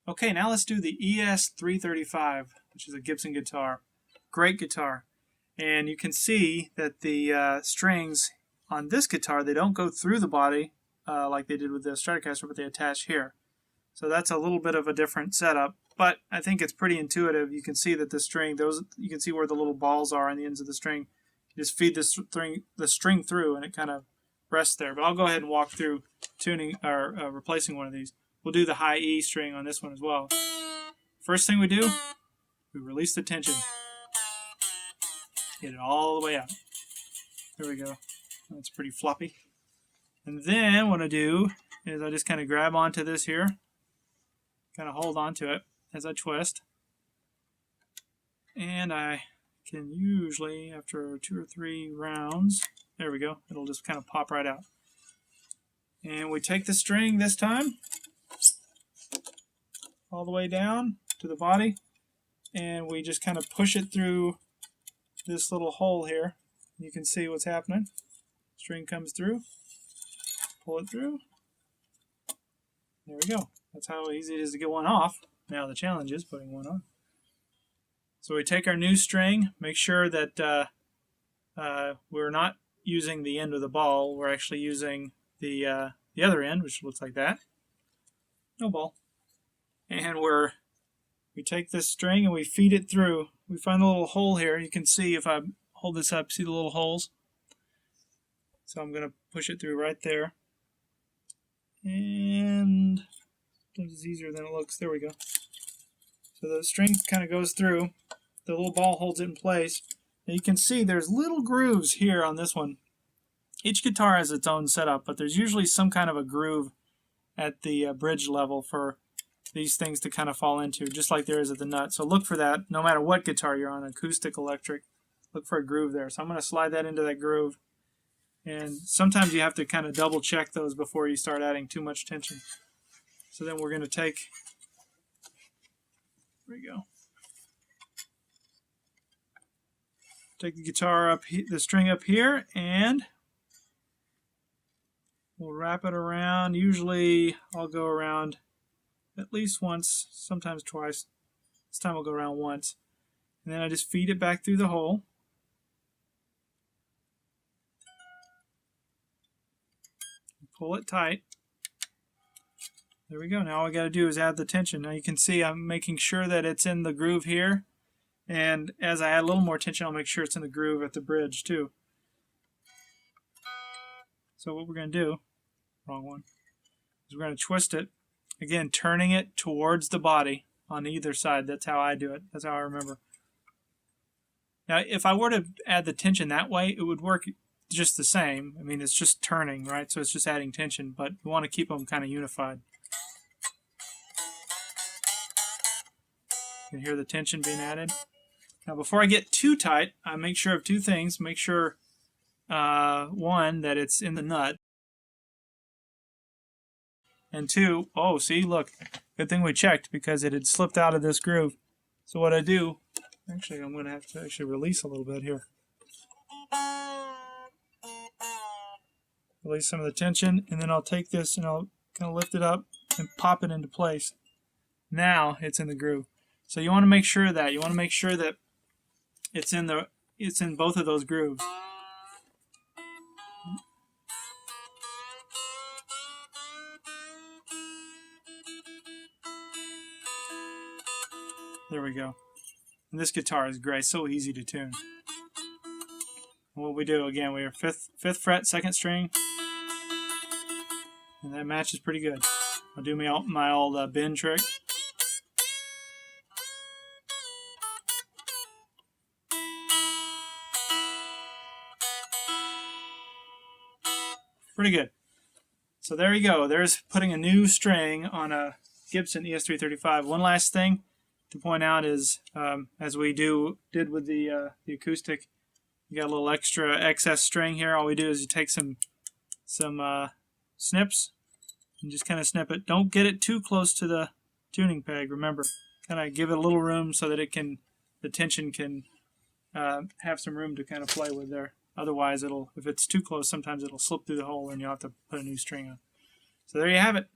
Okay, now let's do the ES335, which is a Gibson guitar. Great guitar. And you can see that the strings on this guitar, they don't go through the body like they did with the Stratocaster, but they attach here. So that's a little bit of a different setup, but I think it's pretty intuitive. You can see that the string, you can see where the little balls are on the ends of the string. You just feed the string through and it kind of rests there. But I'll go ahead and walk through tuning or replacing one of these. We'll do the high E string on this one as well. First thing we do, we release the tension. Get it all the way out. There we go. That's pretty floppy. And then what I do is I just kind of grab onto this here, kind of hold onto it as I twist. And I can usually, after 2 or 3 rounds, there we go, it'll just kind of pop right out. And we take the string this time all the way down to the body, and we just kind of push it through this little hole here. You can see what's happening. String comes through, pull it through. There we go. That's how easy it is to get one off. Now the challenge is putting one on. So we take our new string, make sure that we're not using the end of the ball. We're actually using the other end, which looks like that. No ball. And we take this string and we feed it through. We find a little hole here. You can see if I hold this up, see the little holes? So I'm going to push it through right there. And it's easier than it looks. There we go. So the string kind of goes through. The little ball holds it in place. And you can see there's little grooves here on this one. Each guitar has its own setup, but there's usually some kind of a groove at the bridge level for these things to kind of fall into, just like there is at the nut. So look for that, no matter what guitar you're on, acoustic, electric, look for a groove there. So I'm going to slide that into that groove. And sometimes you have to kind of double check those before you start adding too much tension. So then we're going to take, there we go. Take the guitar up, the string up here, and we'll wrap it around. Usually I'll go around at least once, sometimes twice. This time I'll go around once. And then I just feed it back through the hole. Pull it tight. There we go. Now all I got to do is add the tension. Now you can see I'm making sure that it's in the groove here. And as I add a little more tension, I'll make sure it's in the groove at the bridge too. So what we're going to do, wrong one, is we're going to twist it. Again, turning it towards the body on either side. That's how I do it. That's how I remember. Now, if I were to add the tension that way, it would work just the same. I mean, it's just turning, right? So it's just adding tension, but you want to keep them kind of unified. You can hear the tension being added. Now, before I get too tight, I make sure of 2 things. Make sure, one, that it's in the nut. And 2, oh, see, look, good thing we checked because it had slipped out of this groove. So what I do, actually, I'm going to have to actually release a little bit here. Release some of the tension, and then I'll take this and I'll kind of lift it up and pop it into place. Now it's in the groove. So you want to make sure of that. You want to make sure that it's in both of those grooves. There we go. And this guitar is great, so easy to tune. And what we do, again, we are 5th fret, 2nd string, and that matches pretty good. I'll do my old bend trick. Pretty good. So there you go. There's putting a new string on a Gibson ES335. One last thing to point out is, as we did with the acoustic, you got a little extra excess string here. All we do is you take some snips and just kind of snip it. Don't get it too close to the tuning peg. Remember, kind of give it a little room so that the tension can have some room to kind of play with there. Otherwise, if it's too close, sometimes it'll slip through the hole and you'll have to put a new string on. So there you have it.